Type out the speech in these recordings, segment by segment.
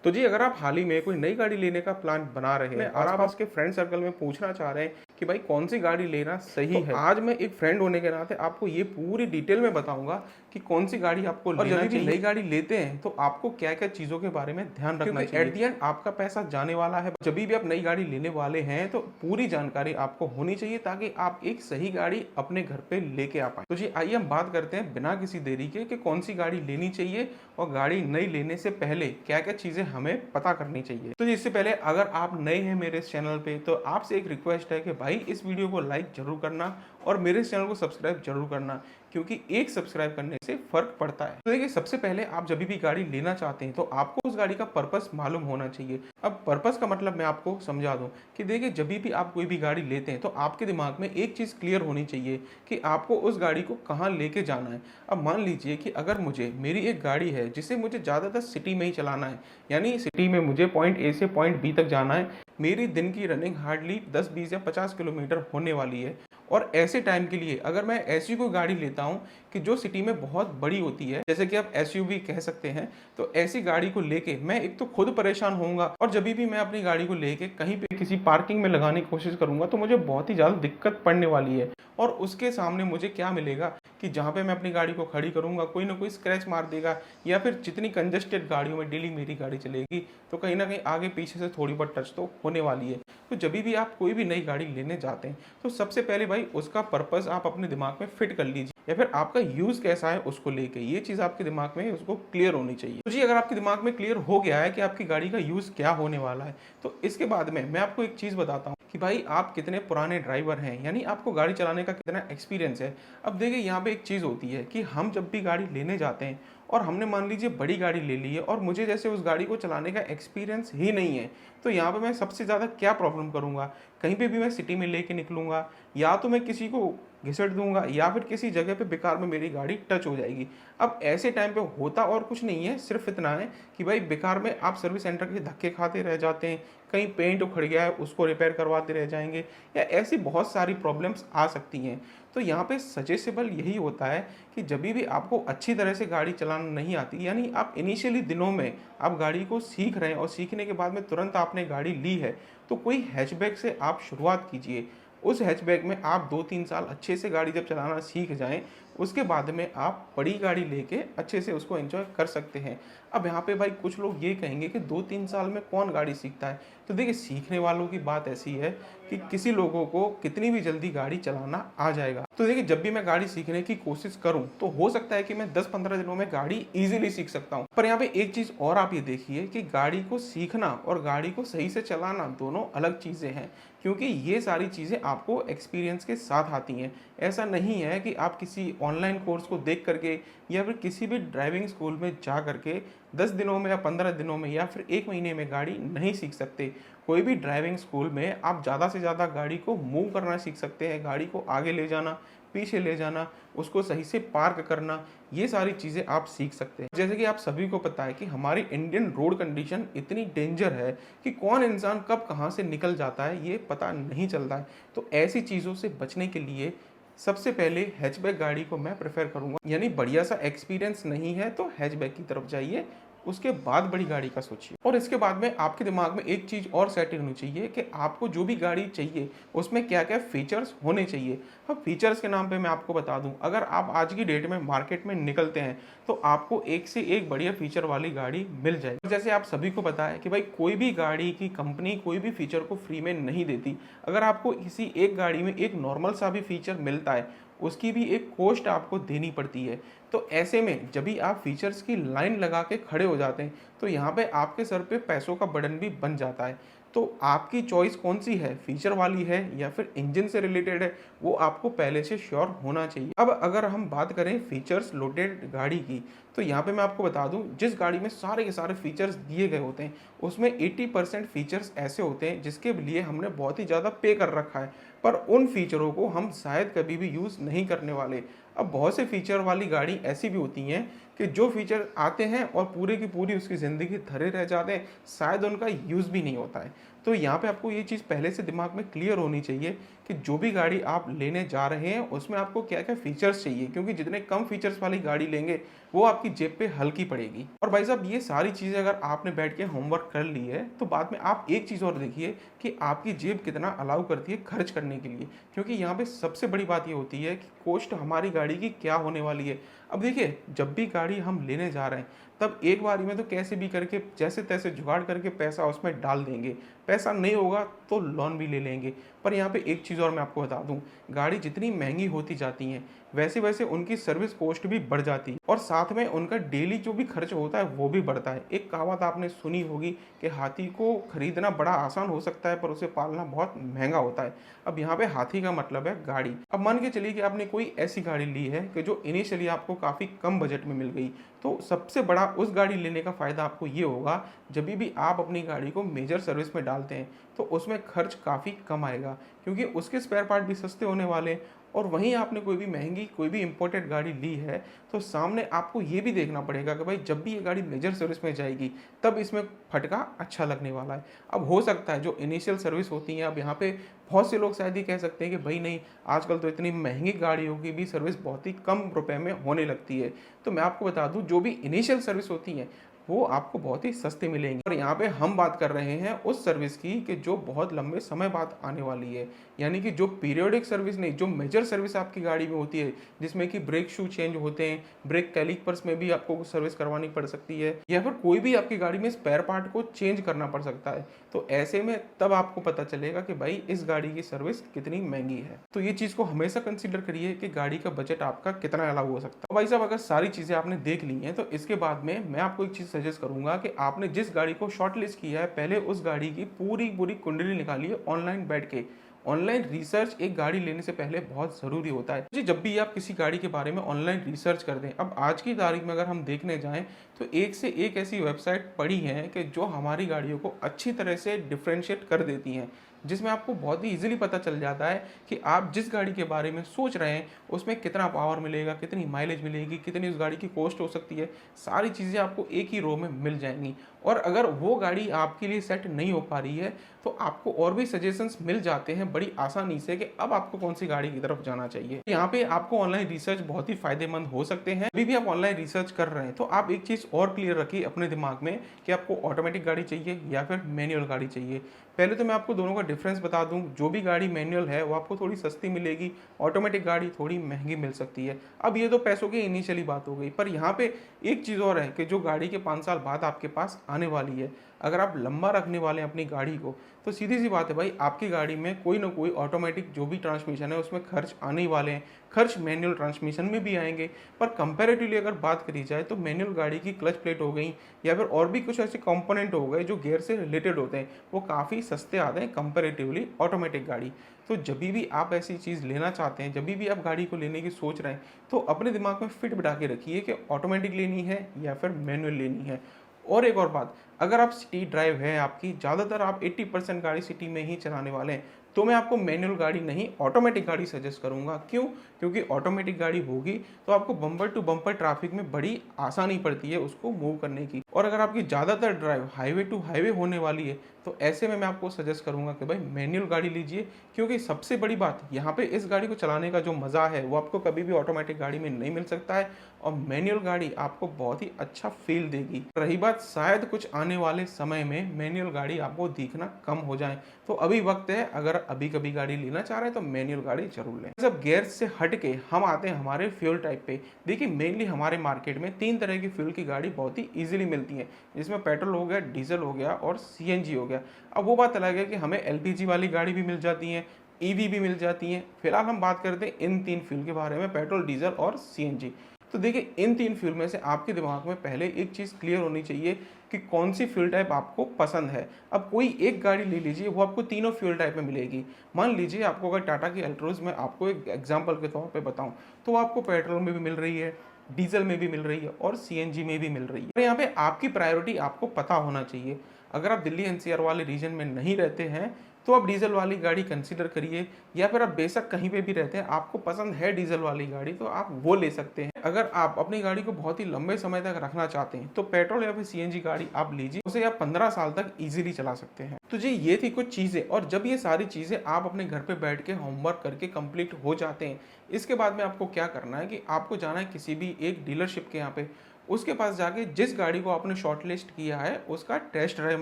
तो जी अगर आप हाल ही में कोई नई गाड़ी लेने का प्लान बना रहे हैं और आप आपके फ्रेंड सर्कल में पूछना चाह रहे हैं कि भाई कौन सी गाड़ी लेना सही है, आज मैं एक फ्रेंड होने के नाते आपको ये पूरी डिटेल में बताऊंगा कि कौन सी गाड़ी आपको लेना चाहिए। जब भी नई गाड़ी लेते हैं तो आपको क्या क्या चीजों के बारे में ध्यान रखना चाहिए। एट द एंड आपका पैसा जाने वाला है। जब भी आप नई गाड़ी लेने वाले हैं तो पूरी जानकारी आपको होनी चाहिए ताकि आप एक सही गाड़ी अपने घर पे लेके आ पाए। तो जी आइए हम बात करते हैं बिना किसी देरी के कि कौन सी गाड़ी लेनी चाहिए और गाड़ी नई लेने से पहले क्या क्या चीजें हमें पता करनी चाहिए। तो इससे पहले अगर आप नए हैं मेरे इस चैनल पे तो आपसे एक रिक्वेस्ट है कि भाई इस वीडियो को लाइक जरूर करना और मेरे इस चैनल को सब्सक्राइब जरूर करना, क्योंकि एक सब्सक्राइब करने से फर्क पड़ता है। तो देखिए सबसे पहले आप जब भी गाड़ी लेना चाहते हैं तो आपको उस गाड़ी का पर्पस मालूम होना चाहिए। अब पर्पस का मतलब मैं आपको समझा दूं कि देखिए जब भी आप कोई भी गाड़ी लेते हैं तो आपके दिमाग में एक चीज क्लियर होनी चाहिए कि आपको उस गाड़ी को कहाँ लेके जाना है। अब मान लीजिए कि अगर मुझे मेरी एक गाड़ी है जिसे मुझे ज़्यादातर सिटी में ही चलाना है, यानी सिटी में मुझे पॉइंट ए से पॉइंट बी तक जाना है, मेरी दिन की रनिंग हार्डली 10 20 या 50 किलोमीटर होने वाली है। और ऐसे टाइम के लिए अगर मैं ऐसी कोई गाड़ी लेता हूं कि जो सिटी में बहुत बड़ी होती है, जैसे कि आप एसयूवी कह सकते हैं, तो ऐसी गाड़ी को लेके मैं एक तो खुद परेशान होऊंगा और जब भी मैं अपनी गाड़ी को लेके कहीं पे किसी पार्किंग में लगाने की कोशिश करूंगा तो मुझे बहुत ही ज़्यादा दिक्कत पड़ने वाली है। और उसके सामने मुझे क्या मिलेगा कि जहाँ पे मैं अपनी गाड़ी को खड़ी करूंगा कोई ना कोई स्क्रैच मार देगा, या फिर जितनी कंजेस्टेड गाड़ियों में डेली मेरी गाड़ी चलेगी तो कहीं ना कहीं आगे पीछे से थोड़ी बहुत टच तो होने वाली है। तो जब भी आप कोई भी नई गाड़ी लेने जाते हैं तो सबसे पहले भाई उसका पर्पस आप अपने दिमाग में फिट कर लीजिए, या फिर आपका यूज कैसा है उसको लेके ये चीज आपके दिमाग में उसको क्लियर होनी चाहिए। तो जी अगर आपके दिमाग में क्लियर हो गया है कि आपकी गाड़ी का यूज क्या होने वाला है, तो इसके बाद में मैं आपको एक चीज बताता हूँ कि भाई आप कितने पुराने ड्राइवर हैं, यानी आपको गाड़ी चलाने का कितना एक्सपीरियंस है। अब देखिए यहाँ पे एक चीज़ होती है कि हम जब भी गाड़ी लेने जाते हैं और हमने मान लीजिए बड़ी गाड़ी ले ली है और मुझे जैसे उस गाड़ी को चलाने का एक्सपीरियंस ही नहीं है, तो यहाँ पे मैं सबसे ज़्यादा क्या प्रॉब्लम करूँगा, कहीं पे भी मैं सिटी में लेके निकलूँगा या तो मैं किसी को घिसट दूंगा या फिर किसी जगह पे बेकार में मेरी गाड़ी टच हो जाएगी। अब ऐसे टाइम पे होता और कुछ नहीं है, सिर्फ इतना है कि भाई बेकार में आप सर्विस सेंटर के धक्के खाते रह जाते हैं, कहीं पेंट उखड़ गया है उसको रिपेयर करवाते रह जाएंगे, या ऐसी बहुत सारी प्रॉब्लम्स आ सकती हैं। तो यहाँ पे सजेसेबल यही होता है कि जब भी आपको अच्छी तरह से गाड़ी चलाना नहीं आती, यानी आप इनिशियली दिनों में आप गाड़ी को सीख रहे हैं और सीखने के बाद में तुरंत आपने गाड़ी ली है, तो कोई हैचबैक से आप शुरुआत कीजिए। उस हैचबैक में आप 2-3 साल अच्छे से गाड़ी जब चलाना सीख जाएं, उसके बाद में आप बड़ी गाड़ी लेके अच्छे से उसको एंजॉय कर सकते हैं। अब यहाँ पे भाई कुछ लोग ये कहेंगे कि 2-3 साल में कौन गाड़ी सीखता है, तो देखिए सीखने वालों की बात ऐसी है कि किसी लोगों को कितनी भी जल्दी गाड़ी चलाना आ जाएगा। तो देखिए जब भी मैं गाड़ी सीखने की कोशिश करूं तो हो सकता है कि मैं 10-15 दिनों में गाड़ी इजीली सीख सकता हूं, पर यहाँ पे एक चीज और आप ये देखिए कि गाड़ी को सीखना और गाड़ी को सही से चलाना दोनों अलग चीजें हैं, क्योंकि ये सारी चीजें आपको एक्सपीरियंस के साथ आती हैं। ऐसा नहीं है कि आप किसी ऑनलाइन कोर्स को देख करके या फिर किसी भी ड्राइविंग स्कूल में जा करके 10 दिनों में या 15 दिनों में या फिर 1 महीने में गाड़ी नहीं सीख सकते। कोई भी ड्राइविंग स्कूल में आप ज़्यादा से ज़्यादा गाड़ी को मूव करना सीख सकते हैं, गाड़ी को आगे ले जाना, पीछे ले जाना, उसको सही से पार्क करना, ये सारी चीज़ें आप सीख सकते हैं। जैसे कि आप सभी को पता है कि हमारी इंडियन रोड कंडीशन इतनी डेंजर है कि कौन इंसान कब कहाँ से निकल जाता है ये पता नहीं चलता है। तो ऐसी चीज़ों से बचने के लिए सबसे पहले हैचबैक गाड़ी को मैं प्रेफर करूंगा, यानी बढ़िया सा एक्सपीरियंस नहीं है तो हैचबैक की तरफ जाइए, उसके बाद बड़ी गाड़ी का सोचिए। और इसके बाद में आपके दिमाग में एक चीज़ और सेट होनी चाहिए कि आपको जो भी गाड़ी चाहिए उसमें क्या क्या फीचर्स होने चाहिए। अब फीचर्स के नाम पे मैं आपको बता दूं, अगर आप आज की डेट में मार्केट में निकलते हैं तो आपको एक से एक बढ़िया फीचर वाली गाड़ी मिल जाएगी। जैसे आप सभी को पता है कि भाई कोई भी गाड़ी की कंपनी कोई भी फीचर को फ्री में नहीं देती। अगर आपको किसी एक गाड़ी में एक नॉर्मल सा भी फीचर मिलता है उसकी भी एक कॉस्ट आपको देनी पड़ती है। तो ऐसे में जब भी आप फीचर्स की लाइन लगा के खड़े हो जाते हैं तो यहाँ पे आपके सर पे पैसों का बर्डन भी बन जाता है। तो आपकी चॉइस कौन सी है, फीचर वाली है या फिर इंजन से रिलेटेड है, वो आपको पहले से श्योर होना चाहिए। अब अगर हम बात करें फीचर्स लोडेड गाड़ी की, तो यहाँ पे मैं आपको बता दूं जिस गाड़ी में सारे के सारे फीचर्स दिए गए होते हैं उसमें 80% फीचर्स ऐसे होते हैं जिसके लिए हमने बहुत ही ज़्यादा पे कर रखा है, पर उन फीचरों को हम शायद कभी भी यूज़ नहीं करने वाले। अब बहुत से फीचर वाली गाड़ी ऐसी भी होती हैं कि जो फीचर आते हैं और पूरे की पूरी उसकी ज़िंदगी धरे रह जाते हैं, शायद उनका यूज़ भी नहीं होता है। तो यहाँ पे आपको ये चीज़ पहले से दिमाग में क्लियर होनी चाहिए कि जो भी गाड़ी आप लेने जा रहे हैं उसमें आपको क्या क्या फीचर्स चाहिए, क्योंकि जितने कम फीचर्स वाली गाड़ी लेंगे वो आपकी जेब पे हल्की पड़ेगी। और भाई साहब ये सारी चीज़ें अगर आपने बैठ के होमवर्क कर ली है तो बाद में आप एक चीज़ और देखिए कि आपकी जेब कितना अलाउ करती है खर्च करने के लिए, क्योंकि यहाँ पे सबसे बड़ी बात ये होती है कि कॉस्ट हमारी गाड़ी की क्या होने वाली है। अब देखिए जब भी गाड़ी हम लेने जा रहे हैं तब एक बारी में तो कैसे भी करके जैसे तैसे जुगाड़ करके पैसा उसमें डाल देंगे, पैसा नहीं होगा तो लोन भी ले लेंगे। पर यहाँ पे एक चीज़ और मैं आपको बता दूं, गाड़ी जितनी महंगी होती जाती है वैसे वैसे उनकी सर्विस कॉस्ट भी बढ़ जाती है और साथ में उनका डेली जो भी खर्च होता है वो भी बढ़ता है। एक कहावत आपने सुनी होगी कि हाथी को खरीदना बड़ा आसान हो सकता है पर उसे पालना बहुत महंगा होता है। अब यहाँ पे हाथी का मतलब है गाड़ी। अब मान के चलिए कि आपने कोई ऐसी गाड़ी ली है कि जो इनिशियली आपको काफ़ी कम बजट में मिल गई, तो सबसे बड़ा उस गाड़ी लेने का फ़ायदा आपको ये होगा जब भी आप अपनी गाड़ी को मेजर सर्विस में डालते हैं तो उसमें खर्च काफ़ी कम आएगा, क्योंकि उसके स्पेयर पार्ट भी सस्ते होने वाले हैं। और वहीं आपने कोई भी महंगी कोई भी इंपोर्टेड गाड़ी ली है तो सामने आपको ये भी देखना पड़ेगा कि भाई जब भी ये गाड़ी मेजर सर्विस में जाएगी तब इसमें फटका अच्छा लगने वाला है। अब हो सकता है जो इनिशियल सर्विस होती है, अब यहाँ पे बहुत से लोग शायद ये कह सकते हैं कि भाई नहीं, आजकल तो इतनी महंगी गाड़ियों की भी सर्विस बहुत ही कम रुपए में होने लगती है। तो मैं आपको बता दूं जो भी इनिशियल सर्विस होती है वो आपको बहुत ही सस्ते मिलेंगे। और यहाँ पे हम बात कर रहे हैं उस सर्विस की कि जो बहुत लंबे समय बाद आने वाली है, यानी कि जो पीरियोडिक सर्विस नहीं, जो मेजर सर्विस आपकी गाड़ी में होती है जिसमें कि ब्रेक शू चेंज होते हैं, ब्रेक कैलिपर्स में भी आपको सर्विस करवानी पड़ सकती है, या फिर कोई भी आपकी गाड़ी में स्पेयर पार्ट को चेंज करना पड़ सकता है। तो ऐसे में तब आपको पता चलेगा कि भाई इस गाड़ी की सर्विस कितनी महंगी है। तो ये चीज़ को हमेशा कंसीडर करिए कि गाड़ी का बजट आपका कितना अलाउ हो सकता है। तो भाई साहब अगर सारी चीज़ें आपने देख ली हैं तो इसके बाद में मैं आपको एक चीज़ सजेस्ट करूंगा कि आपने जिस गाड़ी को शॉर्ट लिस्ट किया है पहले उस गाड़ी की पूरी पूरी कुंडली निकालिए ऑनलाइन बैठ के। ऑनलाइन रिसर्च एक गाड़ी लेने से पहले बहुत ज़रूरी होता है जी। जब भी आप किसी गाड़ी के बारे में ऑनलाइन रिसर्च कर दें, अब आज की तारीख में अगर हम देखने जाएं तो एक से एक ऐसी वेबसाइट पड़ी हैं कि जो हमारी गाड़ियों को अच्छी तरह से डिफ्रेंशिएट कर देती हैं, जिसमें आपको बहुत ही इजीली पता चल जाता है कि आप जिस गाड़ी के बारे में सोच रहे हैं उसमें कितना पावर मिलेगा, कितनी माइलेज मिलेगी, कितनी उस गाड़ी की कॉस्ट हो सकती है। सारी चीज़ें आपको एक ही रो में मिल जाएंगी। और अगर वो गाड़ी आपके लिए सेट नहीं हो पा रही है तो आपको और भी सजेशंस मिल जाते हैं बड़ी आसानी से कि अब आपको कौन सी गाड़ी की तरफ जाना चाहिए। यहाँ पे आपको ऑनलाइन रिसर्च बहुत ही फायदेमंद हो सकते हैं। अभी भी आप ऑनलाइन रिसर्च कर रहे हैं तो आप एक चीज़ और क्लियर रखिए अपने दिमाग में कि आपको ऑटोमेटिक गाड़ी चाहिए या फिर मैनुअल गाड़ी चाहिए। पहले तो मैं आपको दोनों का डिफरेंस बता दूं, जो भी गाड़ी मैनुअल है वो आपको थोड़ी सस्ती मिलेगी, ऑटोमेटिक गाड़ी थोड़ी महंगी मिल सकती है। अब ये तो पैसों की इनिशियली बात हो गई, पर यहाँ पे एक चीज़ और है कि जो गाड़ी के 5 साल बाद आपके पास आने वाली है, अगर आप लंबा रखने वाले हैं अपनी गाड़ी को तो सीधी सी बात है भाई आपकी गाड़ी में कोई ना कोई ऑटोमेटिक जो भी ट्रांसमिशन है उसमें खर्च आने ही वाले हैं। खर्च मैनुअल ट्रांसमिशन में भी आएंगे, पर कंपैरेटिवली अगर बात करी जाए तो मैनुअल गाड़ी की क्लच प्लेट हो गई या फिर और भी कुछ ऐसे कंपोनेंट हो गए जो गियर से रिलेटेड होते हैं वो काफ़ी सस्ते आते हैं कंपैरेटिवली ऑटोमेटिक गाड़ी। तो जब भी आप ऐसी चीज़ लेना चाहते हैं, जब भी आप गाड़ी को लेने की सोच रहे हैं तो अपने दिमाग में फिट बिठा के रखिए कि ऑटोमेटिक लेनी है या फिर मैनुअल लेनी है। और एक और बात, अगर आप सिटी ड्राइव है आपकी, ज़्यादातर आप 80% गाड़ी सिटी में ही चलाने वाले हैं, तो मैं आपको मैनुअल गाड़ी नहीं ऑटोमेटिक गाड़ी सजेस्ट करूंगा। क्यों? क्योंकि ऑटोमेटिक गाड़ी होगी तो आपको बम्पर टू बम्पर ट्रैफिक में बड़ी आसानी पड़ती है उसको मूव करने की। और अगर आपकी ज़्यादातर ड्राइव हाईवे टू हाईवे होने वाली है तो ऐसे में मैं आपको सजेस्ट करूंगा कि भाई मैनुअल गाड़ी लीजिए, क्योंकि सबसे बड़ी बात यहाँ पे इस गाड़ी को चलाने का जो मज़ा है वो आपको कभी भी ऑटोमेटिक गाड़ी में नहीं मिल सकता है और मैनुअल गाड़ी आपको बहुत ही अच्छा फील देगी। रही बात शायद कुछ आने वाले समय में मैनुअल गाड़ी आपको दिखना कम हो जाए, तो अभी वक्त है, अगर अभी कभी गाड़ी लेना चाह रहे हैं तो मैनुअल गाड़ी जरूर लें। सब गियर्स से हट के हम आते हैं हमारे फ्यूल टाइप पे। देखिए मेनली हमारे मार्केट में 3 तरह की फ्यूल की गाड़ी बहुत ही इजीली मिलती है, जिसमें पेट्रोल हो गया, डीजल हो गया और सीएनजी हो गया। अब वो बात अलग है कि हमें एलपीजी वाली गाड़ी भी मिल जाती है, ईवी भी मिल जाती है। फिलहाल हम बात करते हैं इन 3 फ्यूल के बारे में, पेट्रोल, डीजल और सीएनजी। तो देखिए इन 3 फ्यूल में से आपके दिमाग में पहले एक चीज़ क्लियर होनी चाहिए कि कौन सी फ्यूल टाइप आपको पसंद है। अब कोई एक गाड़ी ले लीजिए, वो आपको तीनों फ्यूल टाइप में मिलेगी। मान लीजिए आपको अगर टाटा की अल्ट्रोज में आपको एक एग्जांपल के तौर पे बताऊं तो आपको पेट्रोल में भी मिल रही है, डीजल में भी मिल रही है और सीएनजी में भी मिल रही है। यहाँ पे आपकी प्रायोरिटी आपको पता होना चाहिए। अगर आप दिल्ली एनसीआर वाले रीजन में नहीं रहते हैं तो आप डीजल वाली गाड़ी कंसीडर करिए, या फिर आप बेशक कहीं पे भी रहते हैं, आपको पसंद है डीजल वाली गाड़ी तो आप वो ले सकते हैं। अगर आप अपनी गाड़ी को बहुत ही लंबे समय तक रखना चाहते हैं तो पेट्रोल या फिर सीएनजी गाड़ी आप लीजिए, उसे आप 15 साल तक इजीली चला सकते हैं। तो जी ये थी कुछ चीज़ें, और जब ये सारी चीज़ें आप अपने घर पे बैठ के होमवर्क करके कंप्लीट हो जाते हैं, इसके बाद में आपको क्या करना है कि आपको जाना है किसी भी एक डीलरशिप के यहाँ पे, उसके पास जाके जिस गाड़ी को आपने शॉर्टलिस्ट किया है उसका टेस्ट ड्राइव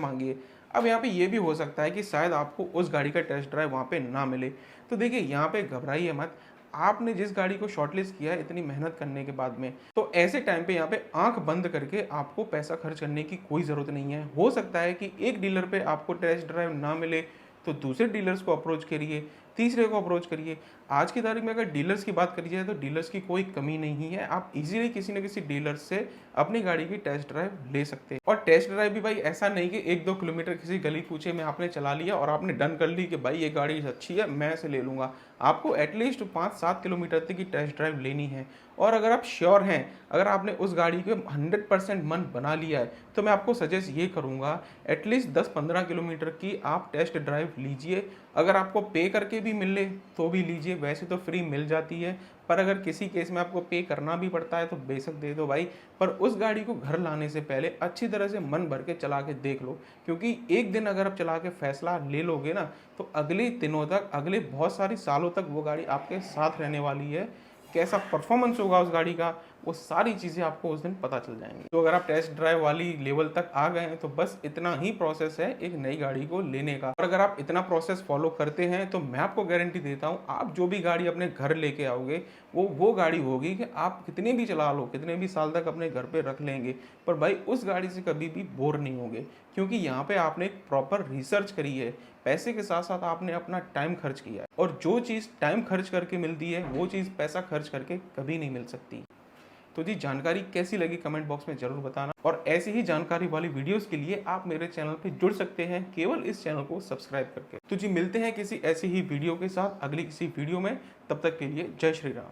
मांगिए। अब यहाँ पे ये भी हो सकता है कि शायद आपको उस गाड़ी का टेस्ट ड्राइव वहाँ पे ना मिले, तो देखिए यहाँ पे घबराइए मत। आपने जिस गाड़ी को शॉर्टलिस्ट किया है इतनी मेहनत करने के बाद में, तो ऐसे टाइम पे यहाँ पे आंख बंद करके आपको पैसा खर्च करने की कोई ज़रूरत नहीं है। हो सकता है कि एक डीलर पे आपको टेस्ट ड्राइव ना मिले तो दूसरे डीलर्स को अप्रोच करिए, तीसरे को अप्रोच करिए। आज की तारीख में अगर डीलर्स की बात करी जाए तो डीलर्स की कोई कमी नहीं है, आप इजीली किसी न किसी डीलर से अपनी गाड़ी की टेस्ट ड्राइव ले सकते हैं। और टेस्ट ड्राइव भी भाई ऐसा नहीं कि 1-2 किलोमीटर किसी गली कूचे में आपने चला लिया और आपने डन कर ली कि भाई ये गाड़ी अच्छी है मैं इसे ले लूँगा। आपको एटलीस्ट 5-7 किलोमीटर तक की टेस्ट ड्राइव लेनी है। और अगर आप श्योर हैं, अगर आपने उस गाड़ी के 100% मन बना लिया है, तो मैं आपको सजेस्ट ये करूँगा एटलीस्ट 10-15 किलोमीटर की आप टेस्ट ड्राइव लीजिए। अगर आपको पे करके भी मिले तो भी लीजिए, वैसे तो फ्री मिल जाती है, पर अगर किसी केस में आपको पे करना भी पड़ता है तो बेशक दे दो भाई। पर उस गाड़ी को घर लाने से पहले अच्छी तरह से मन भर के चला के देख लो, क्योंकि एक दिन अगर आप चला के फैसला ले लोगे ना तो अगले दिनों तक, अगले बहुत सारी सालों तक वो गाड़ी आपके साथ रहने वाली है। कैसा परफॉर्मेंस होगा उस गाड़ी का, वो सारी चीज़ें आपको उस दिन पता चल जाएंगी। तो अगर आप टेस्ट ड्राइव वाली लेवल तक आ गए हैं तो बस इतना ही प्रोसेस है एक नई गाड़ी को लेने का। और अगर आप इतना प्रोसेस फॉलो करते हैं तो मैं आपको गारंटी देता हूँ आप जो भी गाड़ी अपने घर लेके आओगे वो गाड़ी होगी कि आप कितने भी चला लो, कितने भी साल तक अपने घर पे रख लेंगे, पर भाई उस गाड़ी से कभी भी बोर नहीं होंगे, क्योंकि यहाँ पे आपने एक प्रॉपर रिसर्च करी है। पैसे के साथ साथ आपने अपना टाइम खर्च किया है, और जो चीज़ टाइम खर्च करके मिलती है वो चीज़ पैसा खर्च करके कभी नहीं मिल सकती। तो जी जानकारी कैसी लगी कमेंट बॉक्स में जरूर बताना, और ऐसी ही जानकारी वाली वीडियोस के लिए आप मेरे चैनल पे जुड़ सकते हैं केवल इस चैनल को सब्सक्राइब करके। तो जी मिलते हैं किसी ऐसी ही वीडियो के साथ अगली किसी वीडियो में, तब तक के लिए जय श्री राम।